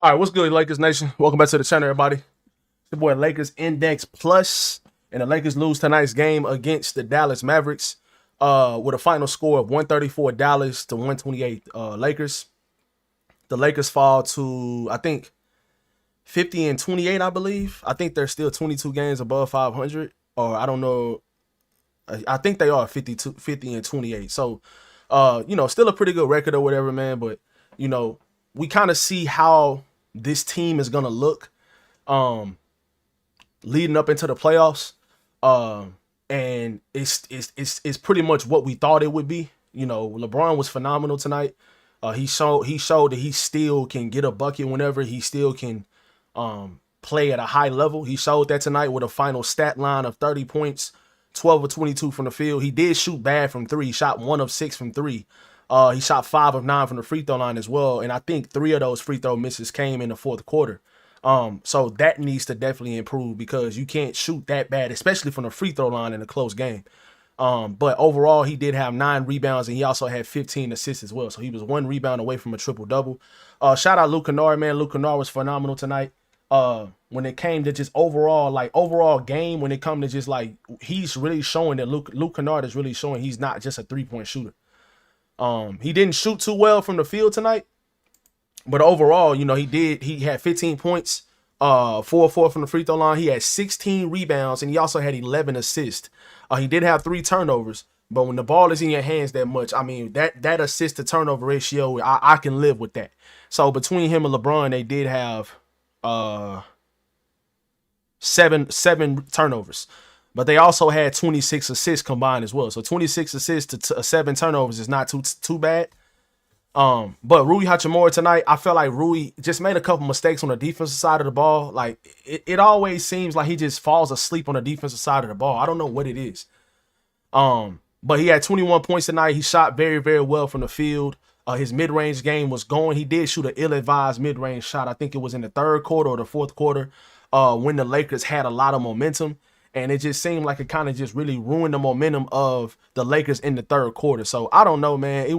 All right, what's good, Lakers Nation? Welcome back to the channel, everybody. It's your boy Lakers Index Plus, and the Lakers lose tonight's game against the Dallas Mavericks with a final score of 134 Dallas to 128 Lakers. The Lakers fall to, I think, 50 and 28, I believe. I think they're still 22 games above 500, or I don't know. I think they are 50 and 28. So, still a pretty good record or whatever, man. But, we kind of see how this team is going to look leading up into the playoffs. And it's pretty much what we thought it would be. LeBron was phenomenal tonight. He showed that he still can get a bucket whenever. He still can play at a high level. He showed that tonight with a final stat line of 30 points, 12 of 22 from the field. He did shoot bad from three. He shot 1 of 6 from three. He shot 5 of 9 from the free throw line as well. And I think 3 of those free throw misses came in the fourth quarter. So that needs to definitely improve because you can't shoot that bad, especially from the free throw line in a close game. But overall, he did have 9 rebounds and he also had 15 assists as well. So he was 1 rebound away from a triple-double. Shout out Luke Kennard, man. Luke Kennard was phenomenal tonight. When it came to just overall game, when it comes to just he's really showing that Luke Kennard is really showing he's not just a 3-point shooter. He didn't shoot too well from the field tonight, but overall, he had 15 points, 4 from the free throw line. He had 16 rebounds and he also had 11 assists. He did have 3 turnovers, but when the ball is in your hands that much, I mean, that assist to turnover ratio, I can live with that. So between him and LeBron, they did have seven turnovers, but they also had 26 assists combined as well. So 26 assists to 7 turnovers is not too bad. But Rui Hachimura tonight, I felt like Rui just made a couple mistakes on the defensive side of the ball. Like it always seems like he just falls asleep on the defensive side of the ball. I don't know what it is. But he had 21 points tonight. He shot very, very well from the field. His mid-range game was going. He did shoot an ill-advised mid-range shot. I think it was in the third quarter or the fourth quarter when the Lakers had a lot of momentum. And it just seemed like it kind of just really ruined the momentum of the Lakers in the third quarter. So I don't know, man. It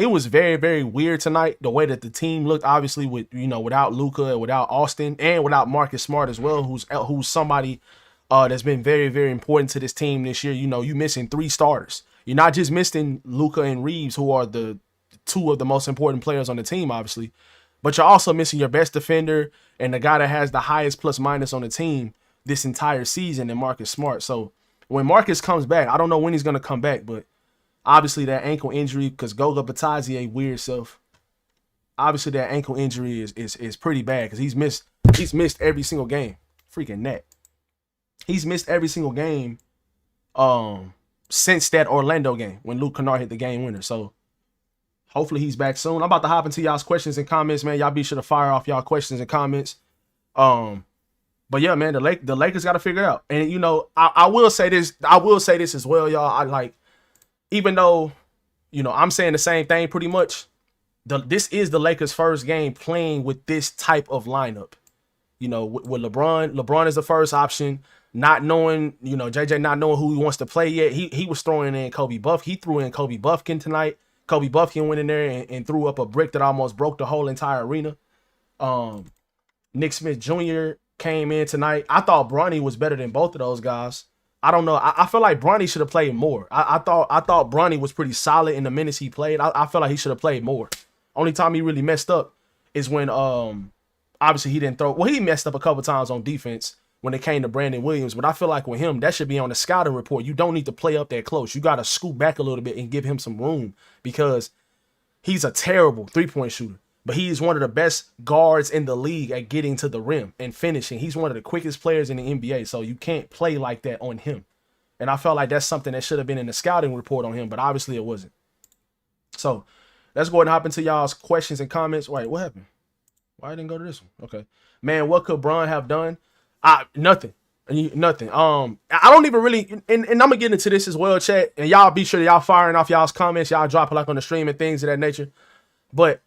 was very, very weird tonight, the way that the team looked, obviously, without Luka, without Austin, and without Marcus Smart as well, who's somebody that's been very, very important to this team this year. You missing 3 starters. You're not just missing Luka and Reeves, who are the 2 of the most important players on the team, obviously, but you're also missing your best defender and the guy that has the highest plus minus on the team this entire season, and Marcus Smart. So when Marcus comes back, I don't know when he's going to come back, but obviously that ankle injury, because Goga Batadze weird self. Obviously that ankle injury is pretty bad because he's missed every single game. Freaking net. He's missed every single game since that Orlando game when Luke Kennard hit the game winner. So hopefully he's back soon. I'm about to hop into y'all's questions and comments, man. Y'all be sure to fire off y'all questions and comments. But yeah, man, the Lakers got to figure it out. And I will say this. I will say this as well, y'all. Even though, I'm saying the same thing pretty much. This is the Lakers' first game playing with this type of lineup. With LeBron. LeBron is the first option. Not knowing, JJ not knowing who he wants to play yet. He was throwing in Kobe Buff. He threw in Kobe Buffkin tonight. Kobe Buffkin went in there and threw up a brick that almost broke the whole entire arena. Nick Smith Jr. came in tonight. I thought Bronny was better than both of those guys. I don't know. I feel like Bronny should have played more. I thought Bronny was pretty solid in the minutes he played. I feel like he should have played more. Only time he really messed up is when obviously he didn't throw. Well, he messed up a couple times on defense when it came to Brandon Williams. But I feel like with him, that should be on the scouting report. You don't need to play up that close. You got to scoot back a little bit and give him some room because he's a terrible 3-point shooter. But he is one of the best guards in the league at getting to the rim and finishing. He's one of the quickest players in the NBA, so you can't play like that on him. And I felt like that's something that should have been in the scouting report on him, but obviously it wasn't. So let's go ahead and hop into y'all's questions and comments. Wait, what happened? Why I didn't go to this one? Okay. Man, what could Bron have done? Nothing. Nothing. I don't even really, and I'm going to get into this as well, chat, and y'all be sure that y'all firing off y'all's comments. Y'all drop it on the stream and things of that nature. But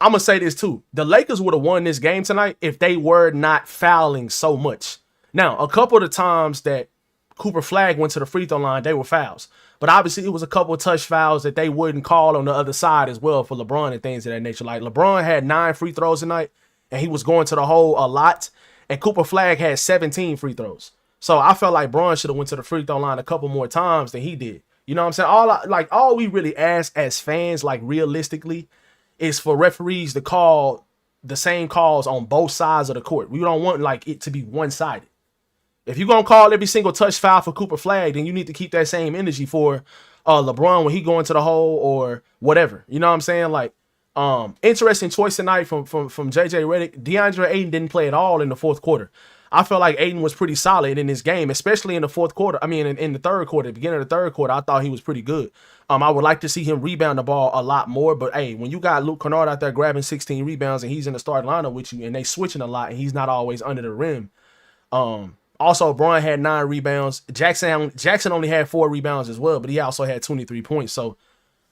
I'm going to say this too. The Lakers would have won this game tonight if they were not fouling so much. Now, a couple of the times that Cooper Flag went to the free throw line, they were fouls. But obviously it was a couple of touch fouls that they wouldn't call on the other side as well for LeBron and things of that nature. Like LeBron had 9 free throws tonight and he was going to the hole a lot. And Cooper Flag had 17 free throws. So I felt like Bron should have went to the free throw line a couple more times than he did. You know what I'm saying? All we really ask as fans, like realistically, is for referees to call the same calls on both sides of the court. We don't want like it to be one-sided. If you're gonna call every single touch foul for Cooper Flag, then you need to keep that same energy for LeBron when he go into the hole or whatever. You know what I'm saying? Like, interesting choice tonight from JJ Redick. DeAndre Ayton didn't play at all in the fourth quarter. I felt like Ayton was pretty solid in this game, especially in the fourth quarter. I mean, in the third quarter, the beginning of the third quarter, I thought he was pretty good. I would like to see him rebound the ball a lot more, but hey, when you got Luke Kennard out there grabbing 16 rebounds and he's in the starting lineup with you and they switching a lot and he's not always under the rim. Also, Bron had 9 rebounds. Jackson only had 4 rebounds as well, but he also had 23 points. So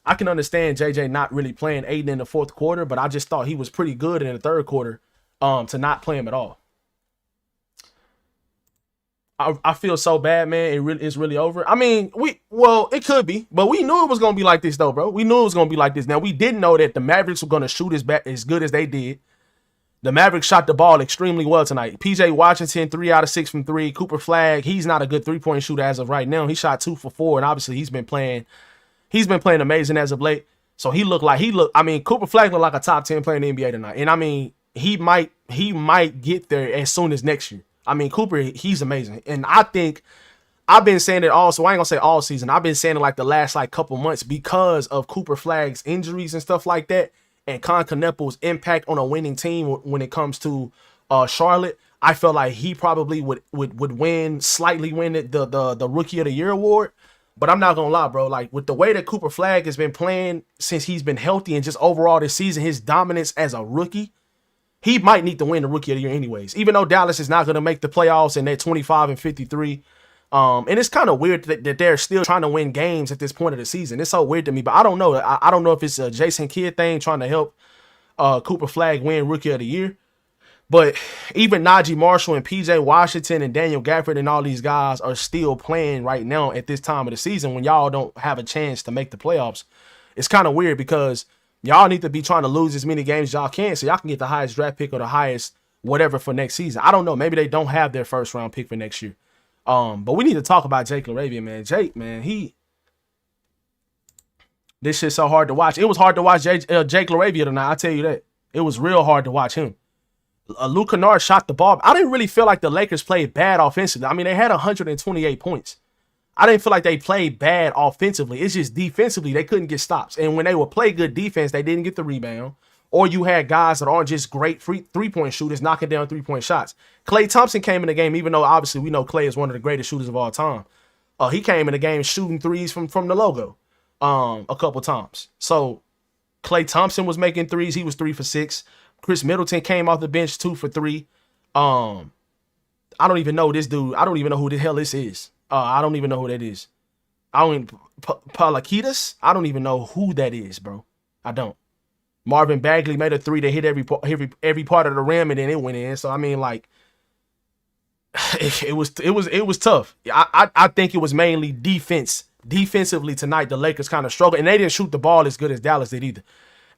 I can understand JJ not really playing Ayton in the fourth quarter, but I just thought he was pretty good in the third quarter to not play him at all. I feel so bad, man. It's really over. I mean, it could be, but we knew it was gonna be like this, though, bro. We knew it was gonna be like this. Now we didn't know that the Mavericks were gonna shoot as good as they did. The Mavericks shot the ball extremely well tonight. PJ Washington, 3 out of 6 from 3. Cooper Flag, he's not a good 3-point shooter as of right now. He shot 2 for 4, and obviously he's been playing amazing as of late. So I mean, Cooper Flag looked like a top 10 player in the NBA tonight. And I mean, he might get there as soon as next year. I mean, Cooper, he's amazing. And I think I've been saying it all, so I ain't gonna say all season. I've been saying it like the last couple months because of Cooper Flag's injuries and stuff like that, and Con Kneppel's impact on a winning team when it comes to Charlotte. I felt like he probably would slightly win the Rookie of the Year award. But I'm not gonna lie, bro. Like, with the way that Cooper Flag has been playing since he's been healthy and just overall this season, his dominance as a rookie, he might need to win the Rookie of the Year anyways. Even though Dallas is not gonna make the playoffs and they're 25-53. And it's kind of weird that they're still trying to win games at this point of the season. It's so weird to me, but I don't know. I don't know if it's a Jason Kidd thing trying to help Cooper Flag win Rookie of the Year. But even Najee Marshall and PJ Washington and Daniel Gafford and all these guys are still playing right now at this time of the season when y'all don't have a chance to make the playoffs. It's kind of weird because y'all need to be trying to lose as many games as y'all can so y'all can get the highest draft pick or the highest whatever for next season. I don't know. Maybe they don't have their first round pick for next year. But we need to talk about Jake LaRavia, man. Jake, man, this shit's so hard to watch. It was hard to watch Jake LaRavia tonight. I tell you that. It was real hard to watch him. Luke Kennard shot the ball. I didn't really feel like the Lakers played bad offensively. I mean, they had 128 points. I didn't feel like they played bad offensively. It's just defensively, they couldn't get stops. And when they would play good defense, they didn't get the rebound. Or you had guys that aren't just great three-point shooters knocking down three-point shots. Klay Thompson came in the game, even though obviously we know Klay is one of the greatest shooters of all time. He came in the game shooting threes from the logo a couple times. So Klay Thompson was making threes. He was 3 for 6. Chris Middleton came off the bench 2 for 3. I don't even know this dude. I don't even know who the hell this is. I don't even know who that is. Palakitas? I don't even know who that is, bro. I don't. Marvin Bagley made a 3 that hit every part of the rim and then it went in. So I mean, like, it was tough. I think it was mainly defense. Defensively tonight, the Lakers kind of struggled, and they didn't shoot the ball as good as Dallas did either.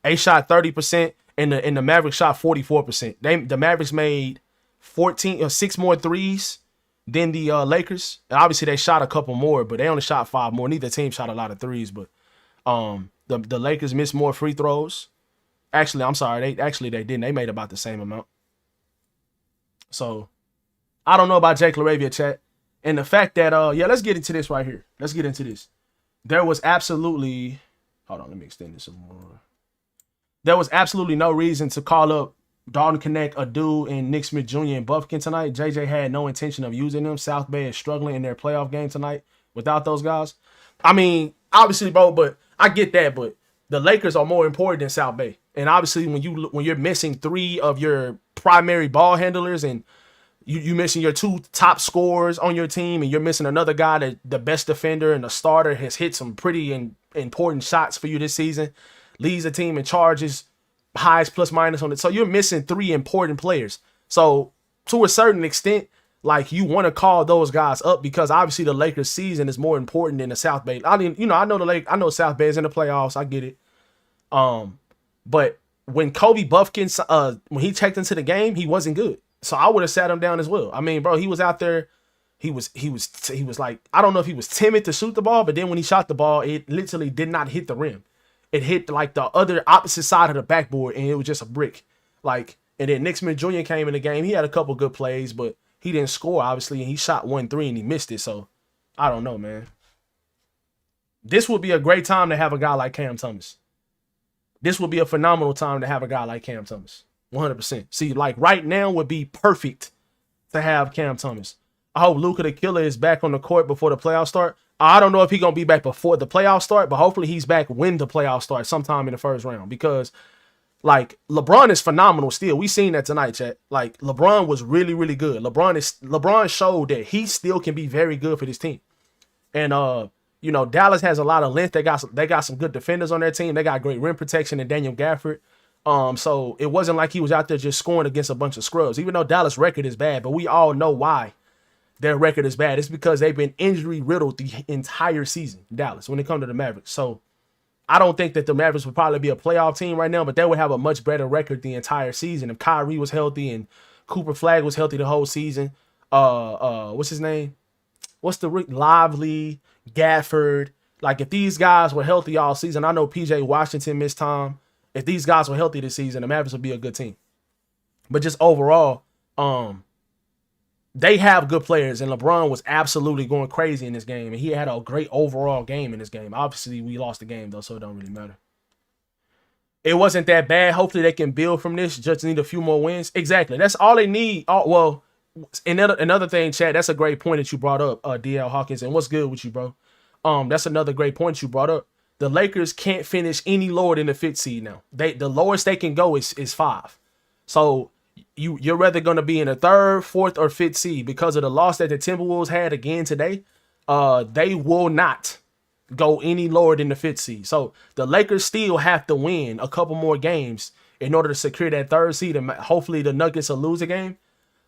They shot 30%, and the Mavericks shot 44%. The Mavericks made 6 more threes than the Lakers. And obviously, they shot a couple more, but they only shot 5 more. Neither team shot a lot of threes, but the Lakers missed more free throws. Actually, I'm sorry. They didn't. They made about the same amount. So, I don't know about Jake LaRavia, chat. And the fact that, let's get into this right here. Let's get into this. There was absolutely... Hold on, let me extend this some more. There was absolutely no reason to call up Dalton Connect, Adu, and Nick Smith Jr. and Buffkin tonight. JJ had no intention of using them. South Bay is struggling in their playoff game tonight without those guys. I mean, obviously, bro, but I get that, but the Lakers are more important than South Bay. And obviously, when you're missing 3 of your primary ball handlers and you missing your 2 top scorers on your team, and you're missing another guy that the best defender and the starter has hit some pretty important shots for you this season, leads the team in charges, highest plus minus on it. So you're missing 3 important players. So to a certain extent, like, you want to call those guys up because obviously the Lakers season is more important than the South Bay. I mean, I know South Bay is in the playoffs. I get it. But when Kobe Buffkin, when he checked into the game, he wasn't good. So I would have sat him down as well. I mean, bro, he was out there. He was like, I don't know if he was timid to shoot the ball, but then when he shot the ball, it literally did not hit the rim. It hit like the other opposite side of the backboard, and it was just a brick. Like, and then Nick Smith Jr. came in the game. He had a couple good plays, but he didn't score, obviously, and he shot 1-3 and he missed it. So I don't know, man. This would be a great time to have a guy like Cam Thomas. This would be a phenomenal time to have a guy like Cam Thomas. 100%. See, like right now would be perfect to have Cam Thomas. I hope Luka the Killer is back on the court before the playoffs start. I don't know if he's going to be back before the playoffs start, but hopefully he's back when the playoffs start sometime in the first round, because like LeBron is phenomenal still. We seen that tonight, chat. Like LeBron was really, really good. LeBron showed that he still can be very good for this team. And you know, Dallas has a lot of length. They got some good defenders on their team. They got great rim protection and Daniel Gafford. So it wasn't like he was out there just scoring against a bunch of scrubs, even though Dallas' record is bad, but we all know why their record is bad. It's because they've been injury riddled the entire season, Dallas, when it comes to the Mavericks. So I don't think that the Mavericks would probably be a playoff team right now, but they would have a much better record the entire season if Kyrie was healthy and Cooper Flag was healthy the whole season. What's his name? Lively, Gafford. Like if these guys were healthy all season, I know PJ Washington missed time. If these guys were healthy this season, the Mavericks would be a good team. But just overall, they have good players, and LeBron was absolutely going crazy in this game, and he had a great overall game in this game. Obviously, we lost the game, though, so it don't really matter. It wasn't that bad. Hopefully, they can build from this. Just need a few more wins. Exactly. That's all they need. Well, another thing, Chad, that's a great point that you brought up, DL Hawkins, and what's good with you, bro? That's another great point you brought up. The Lakers can't finish any lower than the 5th seed now. The lowest they can go is 5. So you're rather going to be in the 3rd, 4th, or 5th seed because of the loss that the Timberwolves had again today. They will not go any lower than the 5th seed. So the Lakers still have to win a couple more games in order to secure that 3rd seed, and hopefully the Nuggets will lose a game.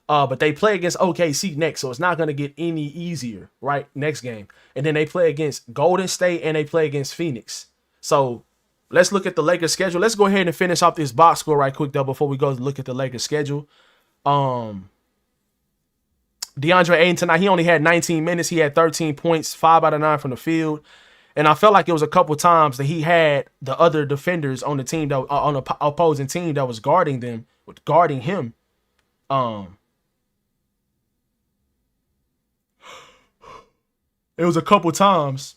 But they play against OKC next, so it's not going to get any easier, right? Next game. And then they play against Golden State and they play against Phoenix. So let's look at the Lakers schedule. Let's go ahead and finish off this box score right quick, though, before we go look at the Lakers schedule. DeAndre Ayton tonight, he only had 19 minutes. He had 13 points, 5 out of 9 from the field. And I felt like it was a couple times that he had the other defenders on the team, that on the opposing team that was guarding him. It was a couple times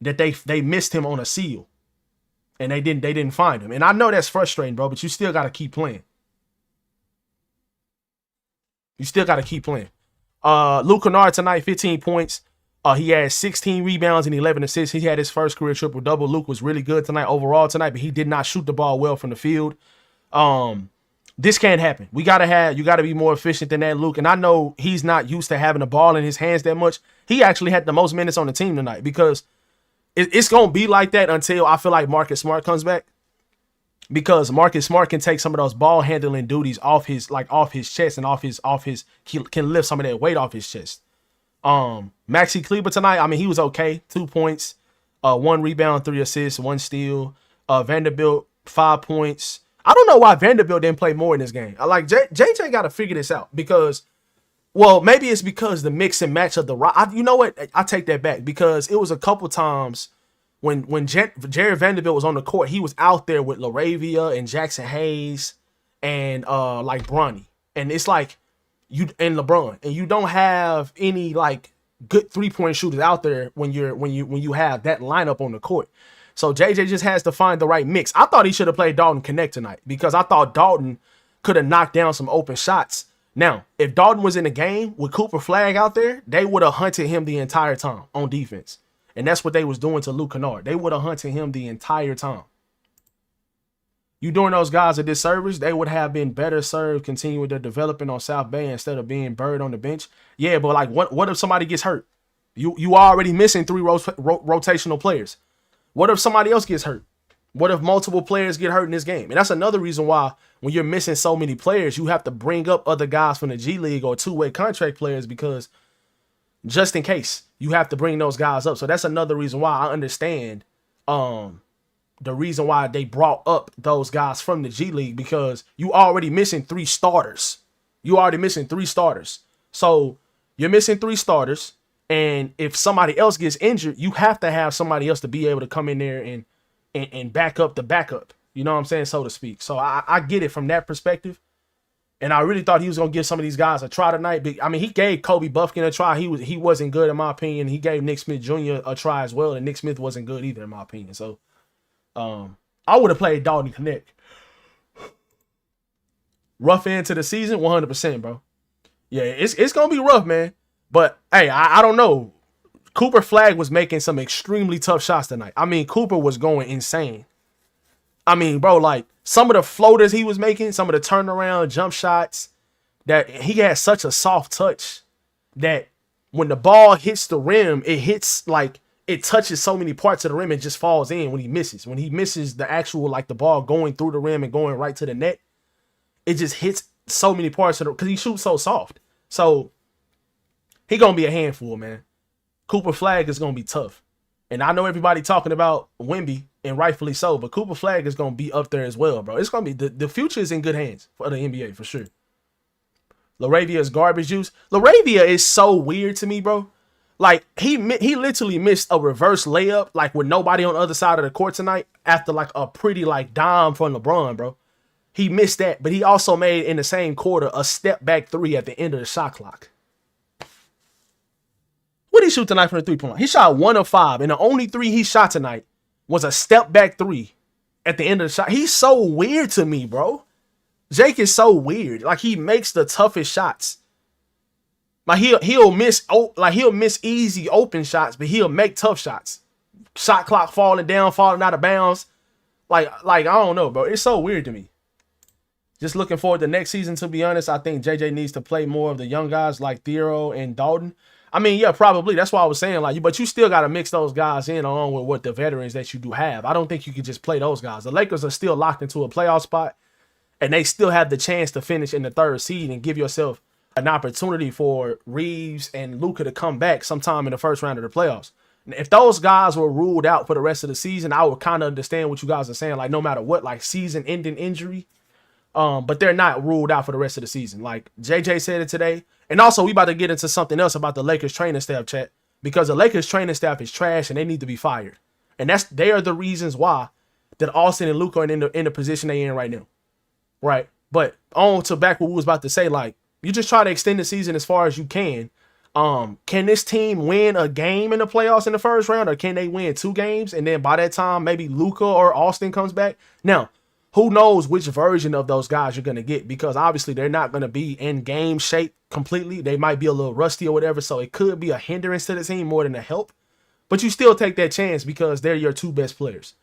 that they missed him on a seal, and they didn't find him. And I know that's frustrating, bro, but you still got to keep playing. Luke Kennard tonight, 15 points. He had 16 rebounds and 11 assists. He had his first career triple-double. Luke was really good tonight overall tonight, but he did not shoot the ball well from the field. This can't happen. You got to be more efficient than that, Luke. And I know he's not used to having the ball in his hands that much. He actually had the most minutes on the team tonight, because it's going to be like that until I feel like Marcus Smart comes back, because Marcus Smart can take some of those ball handling duties off his chest, and he can lift some of that weight off his chest. Maxi Kleber tonight, I mean, he was okay. 2 points, 1 rebound, 3 assists, 1 steal. Vanderbilt, 5 points. I don't know why Vanderbilt didn't play more in this game. I like JJ got to figure this out, because, well, maybe it's because the mix and match of the you know what? I take that back, because it was a couple times when Jared Vanderbilt was on the court, he was out there with LaRavia and Jackson Hayes and like Bronny, and it's like you and LeBron, and you don't have any like good 3-point shooters out there when you have that lineup on the court. So JJ just has to find the right mix. I thought he should have played Dalton Connect tonight, because I thought Dalton could have knocked down some open shots. Now, if Dalton was in the game with Cooper Flag out there, they would have hunted him the entire time on defense. And that's what they was doing to Luke Kennard. They would have hunted him the entire time. You doing those guys a disservice. They would have been better served continuing their development on South Bay instead of being buried on the bench. Yeah, but like, what if somebody gets hurt? You already missing 3 rotational players. What if somebody else gets hurt? What if multiple players get hurt in this game? And that's another reason why when you're missing so many players, you have to bring up other guys from the G League or 2-way contract players, because just in case, you have to bring those guys up. So that's another reason why I understand the reason why they brought up those guys from the G League, because you already missing 3 starters. So you're missing 3 starters. And if somebody else gets injured, you have to have somebody else to be able to come in there and back up the backup. You know what I'm saying, so to speak. So I get it from that perspective. And I really thought he was going to give some of these guys a try tonight. But, I mean, he gave Kobe Buffkin a try. He wasn't good, in my opinion. He gave Nick Smith Jr. a try as well. And Nick Smith wasn't good either, in my opinion. So I would have played Dalton Connect. Rough end to the season, 100%, bro. Yeah, it's going to be rough, man. But, hey, I don't know. Cooper Flag was making some extremely tough shots tonight. I mean, Cooper was going insane. I mean, bro, like, some of the floaters he was making, some of the turnaround jump shots, that he had such a soft touch that when the ball hits the rim, it hits, like, it touches so many parts of the rim and just falls in when he misses. When he misses the actual, like, the ball going through the rim and going right to the net, it just hits so many parts of the, because he shoots so soft. So he gonna be a handful, man. Cooper Flag is gonna be tough. And I know everybody talking about Wemby, and rightfully so, but Cooper Flag is gonna be up there as well, bro. It's gonna be the future is in good hands for the NBA for sure. Laravia is garbage juice. Laravia is so weird to me, bro. Like he literally missed a reverse layup, like with nobody on the other side of the court tonight, after like a pretty like dime from LeBron, bro. He missed that, but he also made in the same quarter a step back 3 at the end of the shot clock. What did he shoot tonight from the 3-point line? He shot 1 of 5, and the only 3 he shot tonight was a step back 3 at the end of the shot. He's so weird to me, bro. Jake is so weird. Like he makes the toughest shots. Like he'll miss easy open shots, but he'll make tough shots. Shot clock falling down, falling out of bounds. Like I don't know, bro. It's so weird to me. Just looking forward to next season, to be honest. I think JJ needs to play more of the young guys like Thiero and Dalton. I mean, yeah, probably. That's why I was saying, like, but you still got to mix those guys in along with what the veterans that you do have. I don't think you can just play those guys. The Lakers are still locked into a playoff spot, and they still have the chance to finish in the 3rd seed and give yourself an opportunity for Reeves and Luka to come back sometime in the first round of the playoffs. And if those guys were ruled out for the rest of the season, I would kind of understand what you guys are saying, like, no matter what, like, season-ending injury. But they're not ruled out for the rest of the season. Like JJ said it today. And also, we about to get into something else about the Lakers training staff, chat, because the Lakers training staff is trash and they need to be fired. And they are the reasons why that Austin and Luka are in the position they in right now. Right. But on to back what we was about to say, like, you just try to extend the season as far as you can. Can this team win a game in the playoffs in the first round, or can they win 2 games? And then by that time, maybe Luka or Austin comes back. Now, who knows which version of those guys you're going to get, because obviously they're not going to be in game shape completely. They might be a little rusty or whatever, so it could be a hindrance to the team more than a help. But you still take that chance because they're your 2 best players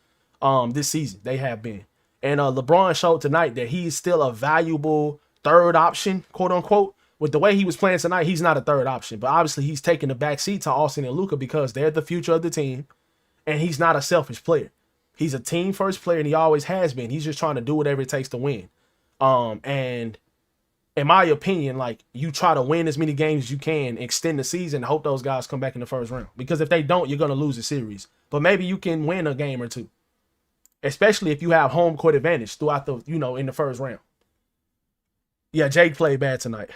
this season. They have been. And LeBron showed tonight that he's still a valuable 3rd option, quote unquote. With the way he was playing tonight, he's not a 3rd option. But obviously he's taking the back seat to Austin and Luka because they're the future of the team. And he's not a selfish player. He's a team first player, and he always has been. He's just trying to do whatever it takes to win. And in my opinion, like, you try to win as many games as you can, extend the season, hope those guys come back in the first round. Because if they don't, you're going to lose a series. But maybe you can win a game or 2. Especially if you have home court advantage throughout the, in the first round. Yeah, Jake played bad tonight.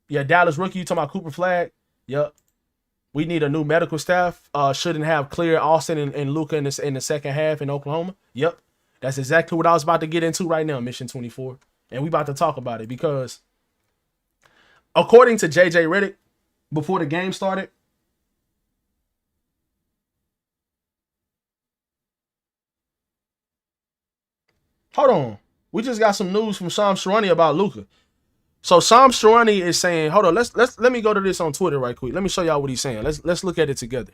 Yeah, Dallas rookie, you talking about Cooper Flag? Yep. We need a new medical staff. Shouldn't have cleared Austin and Luka in the second half in Oklahoma. Yep. That's exactly what I was about to get into right now, Mission 24. And we about to talk about it because according to JJ Redick, before the game started, hold on. We just got some news from Shams Charania about Luka. So Shams Charania is saying, hold on, let me go to this on Twitter right quick. Let me show y'all what he's saying. Let's look at it together.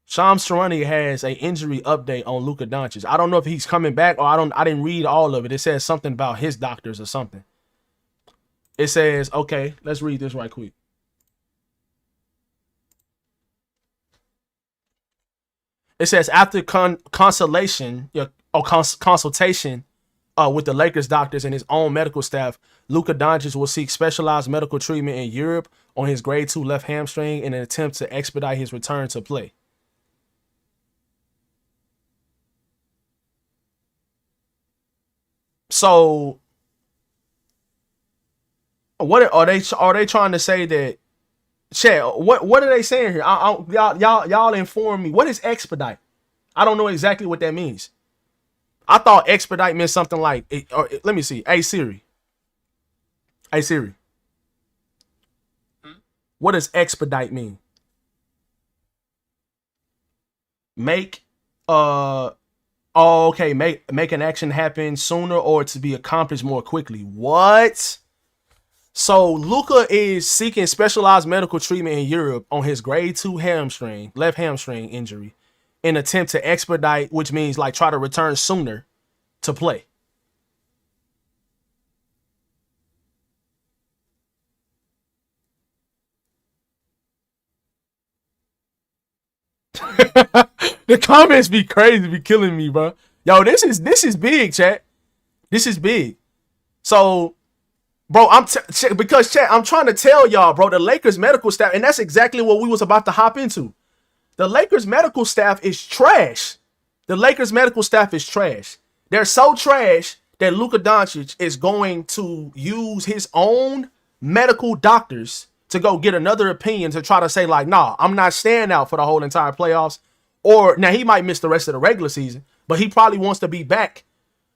Shams Charania has an injury update on Luka Doncic. I don't know if he's coming back or I didn't read all of it. It says something about his doctors or something. It says, okay, let's read this right quick. It says after consultation with the Lakers doctors and his own medical staff, Luka Doncic will seek specialized medical treatment in Europe on his grade 2 left hamstring in an attempt to expedite his return to play. So what are they? Are they trying to say that? Chad, what are they saying here? Y'all inform me. What is expedite? I don't know exactly what that means. I thought expedite meant something like. Let me see. Hey Siri. Hey Siri. What does expedite mean? Make oh, okay, make an action happen sooner or to be accomplished more quickly. What? So Luka is seeking specialized medical treatment in Europe on his grade 2 left hamstring injury, in an attempt to expedite, which means like try to return sooner to play. The comments be crazy, be killing me, bro. Yo, this is big, chat. This is big. So, bro, because chat, I'm trying to tell y'all, bro, the Lakers medical staff, and that's exactly what we was about to hop into. The Lakers medical staff is trash. The Lakers medical staff is trash. They're so trash that Luka Doncic is going to use his own medical doctors to go get another opinion to try to say like, nah, I'm not staying out for the whole entire playoffs. Or now he might miss the rest of the regular season, but he probably wants to be back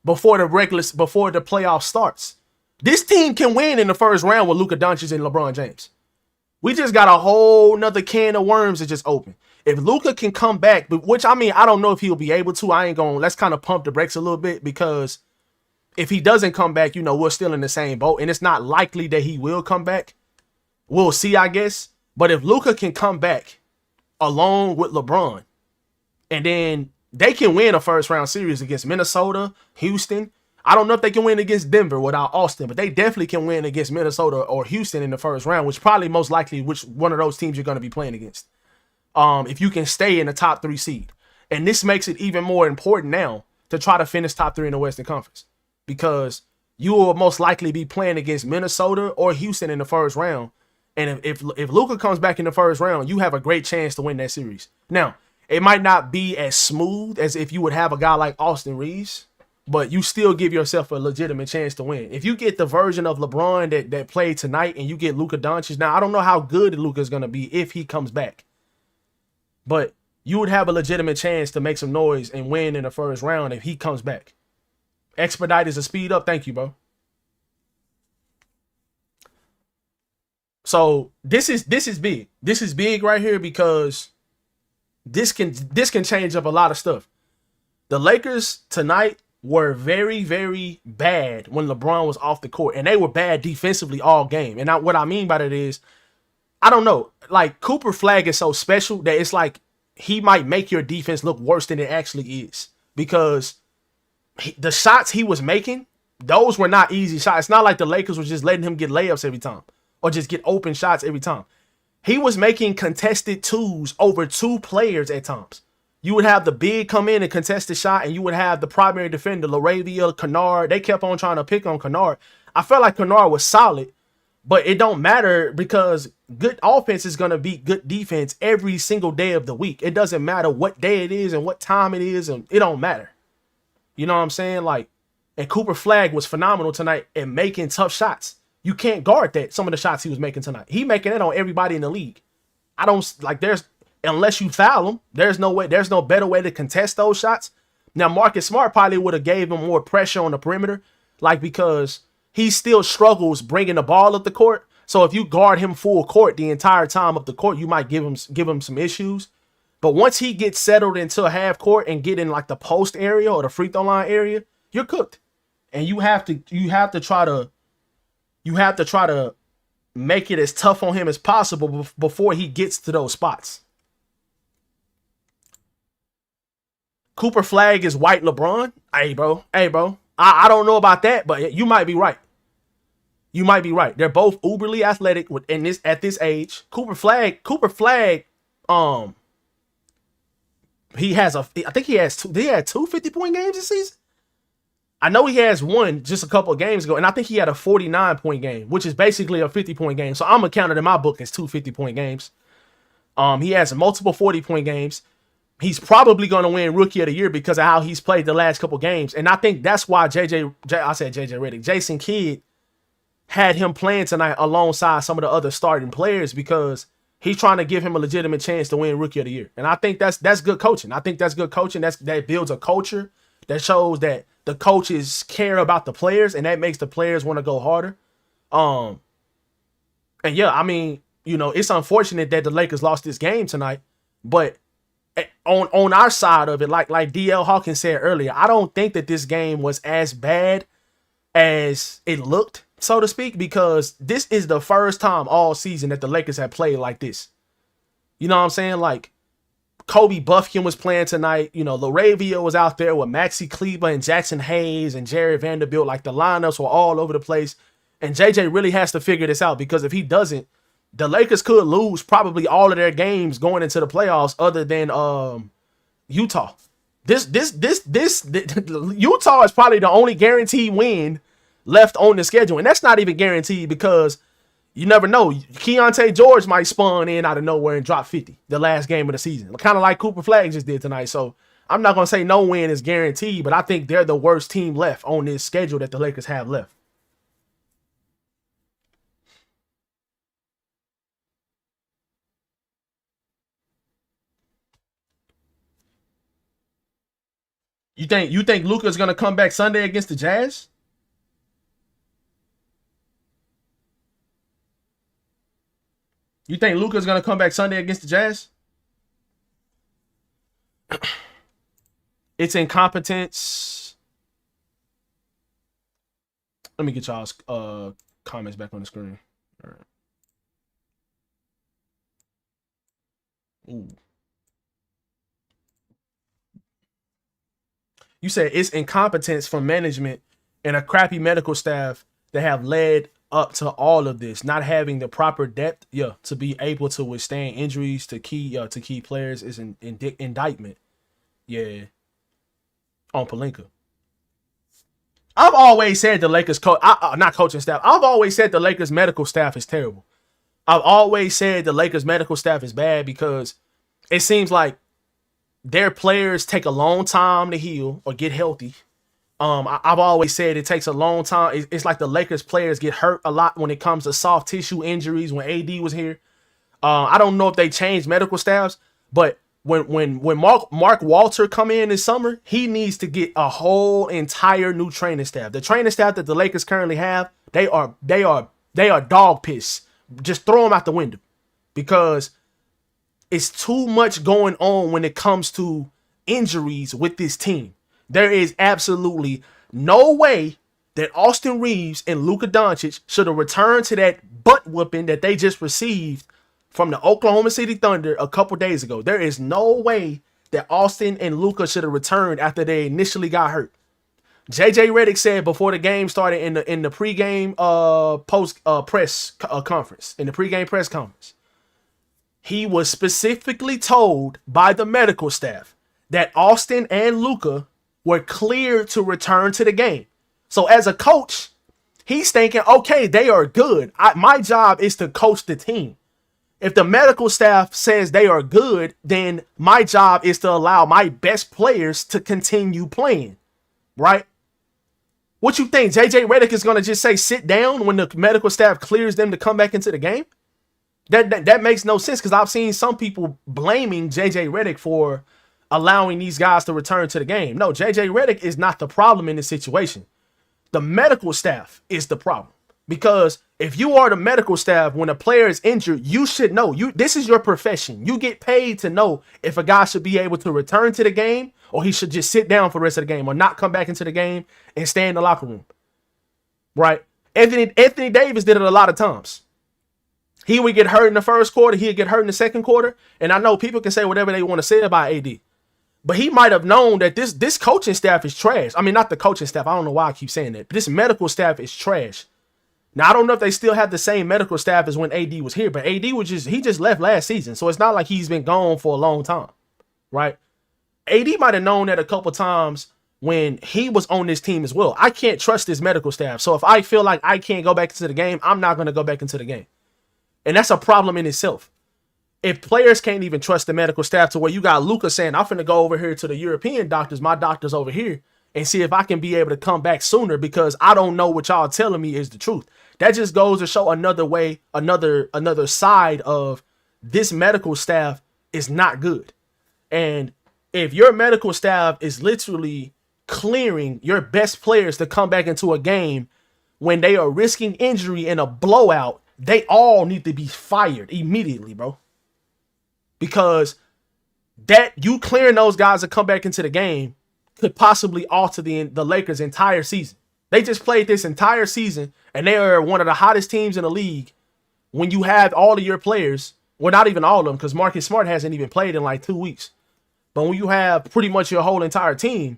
before the playoff starts. This team can win in the first round with Luka Doncic and LeBron James. We just got a whole nother can of worms that just open. If Luka can come back, which I mean, I don't know if he'll be able to. Let's kind of pump the brakes a little bit, because if he doesn't come back, you know, we're still in the same boat, and it's not likely that he will come back. We'll see, I guess. But if Luka can come back along with LeBron, and then they can win a first round series against Minnesota, Houston. I don't know if they can win against Denver without Austin, but they definitely can win against Minnesota or Houston in the first round, which probably most likely which one of those teams you're going to be playing against. If you can stay in the top 3 seed. And this makes it even more important now to try to finish top 3 in the Western Conference, because you will most likely be playing against Minnesota or Houston in the first round. And if Luka comes back in the first round, you have a great chance to win that series. Now, it might not be as smooth as if you would have a guy like Austin Reeves, but you still give yourself a legitimate chance to win. If you get the version of LeBron that played tonight and you get Luka Doncic, now I don't know how good Luka is going to be if he comes back, but you would have a legitimate chance to make some noise and win in the first round if he comes back. Expedite is a speed up. Thank you, bro. So this is big. This is big right here, because this can change up a lot of stuff. The Lakers tonight were very, very bad when LeBron was off the court, and they were bad defensively all game. And what I mean by that is, I don't know, like Cooper Flag is so special that it's like he might make your defense look worse than it actually is, because the shots he was making, those were not easy shots. It's not like the Lakers were just letting him get layups every time or just get open shots every time. He was making contested twos over 2 players at times. You would have the big come in and contest the shot, and you would have the primary defender, Laravia, Kennard. They kept on trying to pick on Kennard. I felt like Kennard was solid, but it don't matter, because good offense is going to beat good defense every single day of the week. It doesn't matter what day it is and what time it is, and it don't matter. You know what I'm saying? Like, and Cooper Flag was phenomenal tonight at making tough shots. You can't guard that. Some of the shots he was making tonight, he making it on everybody in the league. I don't like, unless you foul him, there's no better way to contest those shots. Now, Marcus Smart probably would have gave him more pressure on the perimeter, like, because he still struggles bringing the ball up the court. So if you guard him full court the entire time up the court, you might give him some issues. But once he gets settled into a half court and get in like the post area or the free throw line area, you're cooked. And you have to try to make it as tough on him as possible before he gets to those spots. Cooper Flag is white LeBron. Hey, bro. I don't know about that, but you might be right. You might be right. They're both uberly athletic at this age. Cooper Flag, he had 2 50-point games this season. I know he has one just a couple of games ago, and I think he had a 49-point game, which is basically a 50-point game. So I'm gonna count it in my book as 2 50-point games. He has multiple 40-point games. he's probably going to win Rookie of the Year because of how he's played the last couple games. And I think that's why JJ Redick, Jason Kidd had him playing tonight alongside some of the other starting players because he's trying to give him a legitimate chance to win Rookie of the Year. And I think that's good coaching. I think that's good coaching. That builds a culture that shows that the coaches care about the players, and that makes the players want to go harder. And yeah, I mean, you know, it's unfortunate that the Lakers lost this game tonight, but on our side of it, like DL Hawkins said earlier, I don't think that this game was as bad as it looked, so to speak, because this is the first time all season that the Lakers have played like this. You know what I'm saying? Like, Kobe Buffkin was playing tonight. You know, Laravia was out there with Maxi Kleber and Jackson Hayes and Jared Vanderbilt. Like, the lineups were all over the place. And JJ really has to figure this out, because if he doesn't, the Lakers could lose probably all of their games going into the playoffs other than Utah. This Utah is probably the only guaranteed win left on the schedule. And that's not even guaranteed because you never know. Keontae George might spawn in out of nowhere and drop 50 the last game of the season. Kind of like Cooper Flag just did tonight. So I'm not going to say no win is guaranteed, but I think they're the worst team left on this schedule that the Lakers have left. You think Luka's gonna come back Sunday against the Jazz? You think Luka's gonna come back Sunday against the Jazz? It's incompetence. Let me get y'all's comments back on the screen. All right. Ooh. You said it's incompetence from management and a crappy medical staff that have led up to all of this, not having the proper depth, to be able to withstand injuries to key players is an indictment, on Pelinka. I've always said the Lakers not coaching staff. I've always said the Lakers medical staff is terrible. I've always said the Lakers medical staff is bad because it seems like their players take a long time to heal or get healthy. I've always said it takes a long time. It's like the Lakers players get hurt a lot when it comes to soft tissue injuries. When AD was here, I don't know if they changed medical staffs, but when Mark Walter come in this summer, he needs to get a whole entire new training staff. The training staff that the Lakers currently have, they are dog piss. Just throw them out the window because it's too much going on when it comes to injuries with this team. There is absolutely no way that Austin Reeves and Luka Doncic should have returned to that butt whooping that they just received from the Oklahoma City Thunder a couple days ago. There is no way that Austin and Luka should have returned after they initially got hurt. JJ Redick said before the game started in the pregame press conference, in the pregame press conference, he was specifically told by the medical staff that Austin and Luka were cleared to return to the game. So as a coach, he's thinking, okay, they are good. My job is to coach the team. If the medical staff says they are good, then my job is to allow my best players to continue playing, right? What you think, JJ Redick is going to just say sit down when the medical staff clears them to come back into the game? That makes no sense because I've seen some people blaming JJ Redick for allowing these guys to return to the game. No, JJ Redick is not the problem in this situation. The medical staff is the problem. Because if you are the medical staff, when a player is injured, you should know. This is your profession. You get paid to know if a guy should be able to return to the game or he should just sit down for the rest of the game or not come back into the game and stay in the locker room. Right? Anthony Davis did it a lot of times. He would get hurt in the first quarter. He'd get hurt in the second quarter. And I know people can say whatever they want to say about AD. But he might have known that this coaching staff is trash. I mean, not the coaching staff. I don't know why I keep saying that. But this medical staff is trash. Now, I don't know if they still have the same medical staff as when AD was here. But AD he just left last season. So it's not like he's been gone for a long time. Right? AD might have known that a couple times when he was on this team as well. I can't trust this medical staff. So if I feel like I can't go back into the game, I'm not going to go back into the game. And that's a problem in itself. if players can't even trust the medical staff to where you got Luka saying, I'm finna go over here to the European doctors, my doctors over here, and see if I can be able to come back sooner because I don't know what y'all telling me is the truth. That just goes to show another way, another side of this medical staff is not good. And if your medical staff is literally clearing your best players to come back into a game when they are risking injury in a blowout, they all need to be fired immediately, bro. Because that you clearing those guys to come back into the game could possibly alter the Lakers' entire season. They just played this entire season, and they are one of the hottest teams in the league. When you have all of your players, well, not even all of them, because Marcus Smart hasn't even played in like 2 weeks. But when you have pretty much your whole entire team,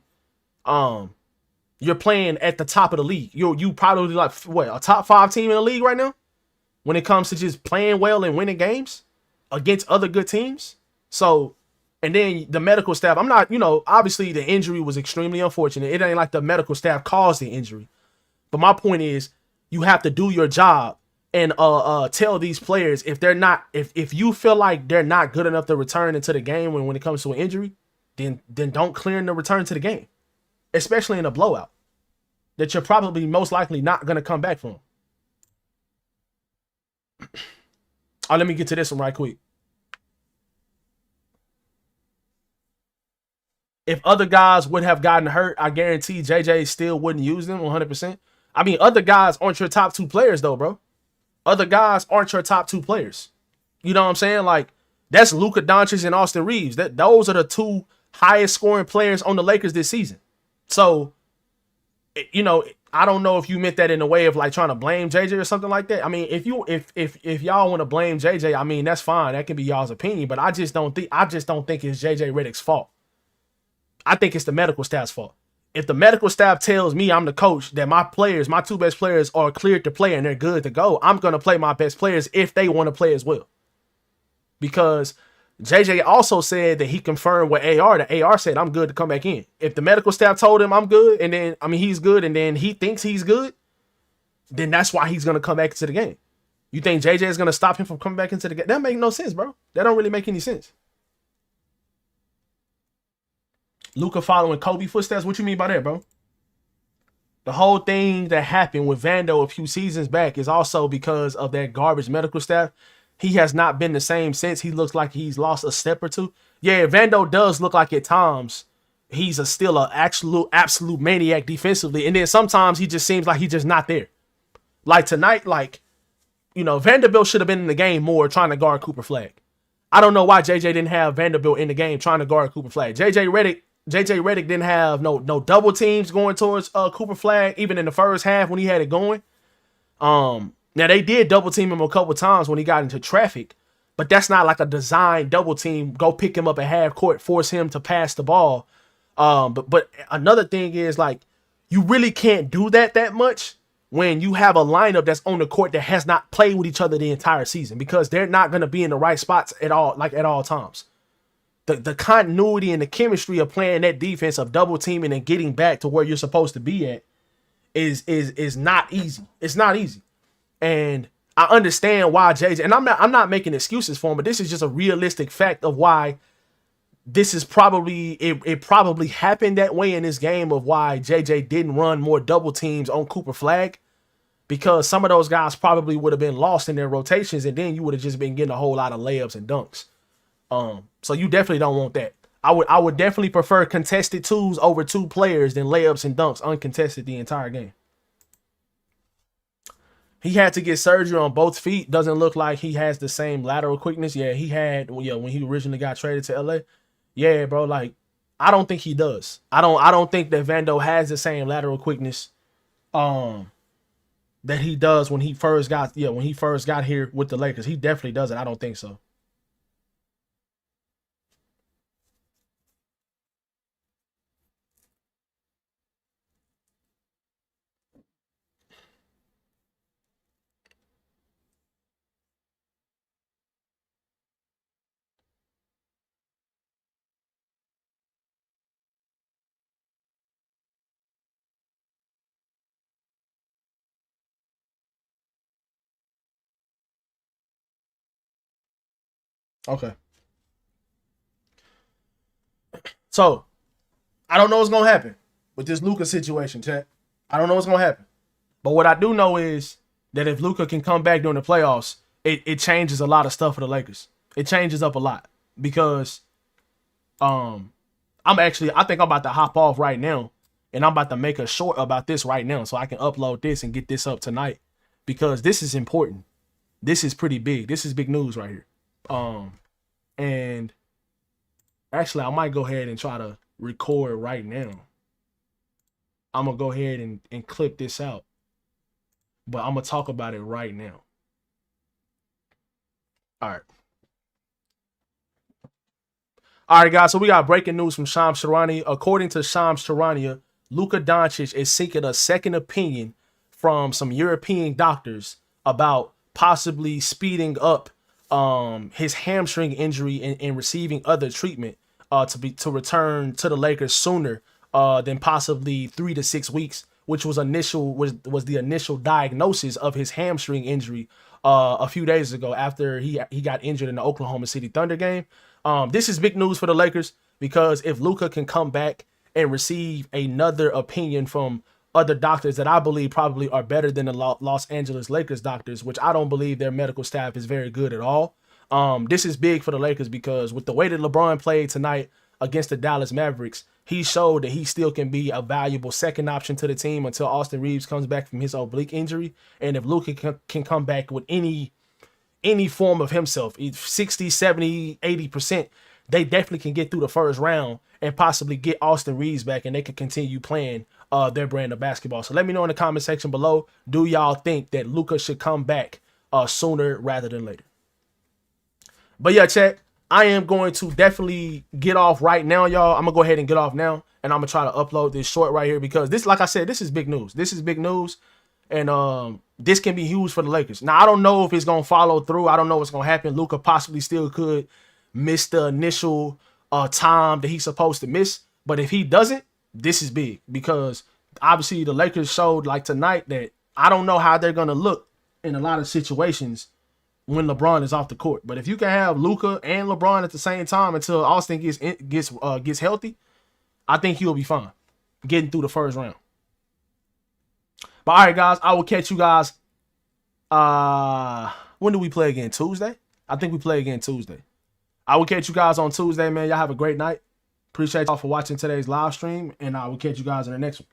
you're playing at the top of the league. You probably like what, a top 5 team in the league right now when it comes to just playing well and winning games against other good teams. So, and then the medical staff, I'm not, obviously the injury was extremely unfortunate. It ain't like the medical staff caused the injury. But my point is, you have to do your job and tell these players if they're not, if you feel like they're not good enough to return into the game when it comes to an injury, then don't clear them to return to the game, especially in a blowout that you're probably most likely not going to come back from. Oh, let me get to this one right quick. If other guys would have gotten hurt, I guarantee JJ still wouldn't use them 100%. I mean, other guys aren't your top 2 players though, bro. Other guys aren't your top 2 players. You know what I'm saying? Like, that's Luka Doncic and Austin Reeves. Those are the 2 highest scoring players on the Lakers this season. So, I don't know if you meant that in a way of like trying to blame JJ or something like that. I mean, if y'all want to blame JJ, I mean, that's fine. That can be y'all's opinion, but I just don't think it's JJ Redick's fault. I think it's the medical staff's fault. If the medical staff tells me, I'm the coach, that my 2 best players are cleared to play and they're good to go, I'm going to play my best players if they want to play as well. Because JJ also said that he confirmed with AR that AR said, I'm good to come back in. If the medical staff told him I'm good, and then, he's good, and then he thinks he's good, then that's why he's going to come back into the game. You think JJ is going to stop him from coming back into the game? That makes no sense, bro. That don't really make any sense. Luka following Kobe footsteps. What you mean by that, bro? The whole thing that happened with Vando a few seasons back is also because of that garbage medical staff. He has not been the same since. He looks like he's lost a step or 2. Yeah, Vando does look like at times he's still an absolute maniac defensively. And then sometimes he just seems like he's just not there. Like tonight, Vanderbilt should have been in the game more trying to guard Cooper Flag. I don't know why JJ didn't have Vanderbilt in the game trying to guard Cooper Flag. JJ Redick didn't have no double teams going towards Cooper Flag, even in the first half when he had it going. Now they did double team him a couple times when he got into traffic, but that's not like a design double team. Go pick him up at half court, force him to pass the ball. But another thing is, like, you really can't do that much when you have a lineup that's on the court that has not played with each other the entire season, because they're not going to be in the right spots at all times. The continuity and the chemistry of playing that defense of double teaming and getting back to where you're supposed to be at is not easy. It's not easy. And I understand why JJ, and I'm not making excuses for him, but this is just a realistic fact of why this is probably, it probably happened that way in this game, of why JJ didn't run more double teams on Cooper Flag, because some of those guys probably would have been lost in their rotations, and then you would have just been getting a whole lot of layups and dunks. So you definitely don't want that. I would definitely prefer contested 2s over 2 players than layups and dunks uncontested the entire game. He had to get surgery on both feet. Doesn't look like he has the same lateral quickness. Yeah, he had, when he originally got traded to LA. Yeah, bro, like, I don't think he does. I don't think that Vando has the same lateral quickness that he does when he first got here with the Lakers. He definitely doesn't. I don't think so. Okay. So I don't know what's gonna happen with this Luka situation, chat. I don't know what's gonna happen. But what I do know is that if Luka can come back during the playoffs, it changes a lot of stuff for the Lakers. It changes up a lot because I think I'm about to hop off right now and I'm about to make a short about this right now so I can upload this and get this up tonight because this is important. This is pretty big. This is big news right here. And actually I might go ahead and try to record right now. I'm gonna go ahead and clip this out. But I'm gonna talk about it right now. All right. All right, guys. So we got breaking news from Shams Charania. According to Shams Charania, Luka Doncic is seeking a second opinion from some European doctors about possibly speeding up his hamstring injury and receiving other treatment to return to the Lakers sooner than possibly 3 to 6 weeks, which was the initial diagnosis of his hamstring injury a few days ago after he got injured in the Oklahoma City Thunder game. This is big news for the Lakers because if Luka can come back and receive another opinion from other doctors that I believe probably are better than the Los Angeles Lakers doctors, which I don't believe their medical staff is very good at all. This is big for the Lakers because with the way that LeBron played tonight against the Dallas Mavericks, he showed that he still can be a valuable second option to the team until Austin Reeves comes back from his oblique injury. And if Luka can come back with any form of himself, 60, 70, 80%, they definitely can get through the first round and possibly get Austin Reeves back and they can continue playing their brand of basketball. So let me know in the comment section below, do y'all think that Luka should come back sooner rather than later? But yeah, chat, I am going to definitely get off right now, y'all. I'm going to go ahead and get off now and I'm going to try to upload this short right here because this, like I said, this is big news. This is big news. And this can be huge for the Lakers. Now, I don't know if it's going to follow through. I don't know what's going to happen. Luka possibly still could miss the initial time that he's supposed to miss. But if he doesn't, this is big because obviously the Lakers showed like tonight that I don't know how they're going to look in a lot of situations when LeBron is off the court. But if you can have Luka and LeBron at the same time until Austin gets healthy, I think he'll be fine getting through the first round. But all right, guys, I will catch you guys. When do we play again? Tuesday? I think we play again Tuesday. I will catch you guys on Tuesday, man. Y'all have a great night. Appreciate y'all for watching today's live stream, and I will catch you guys in the next one.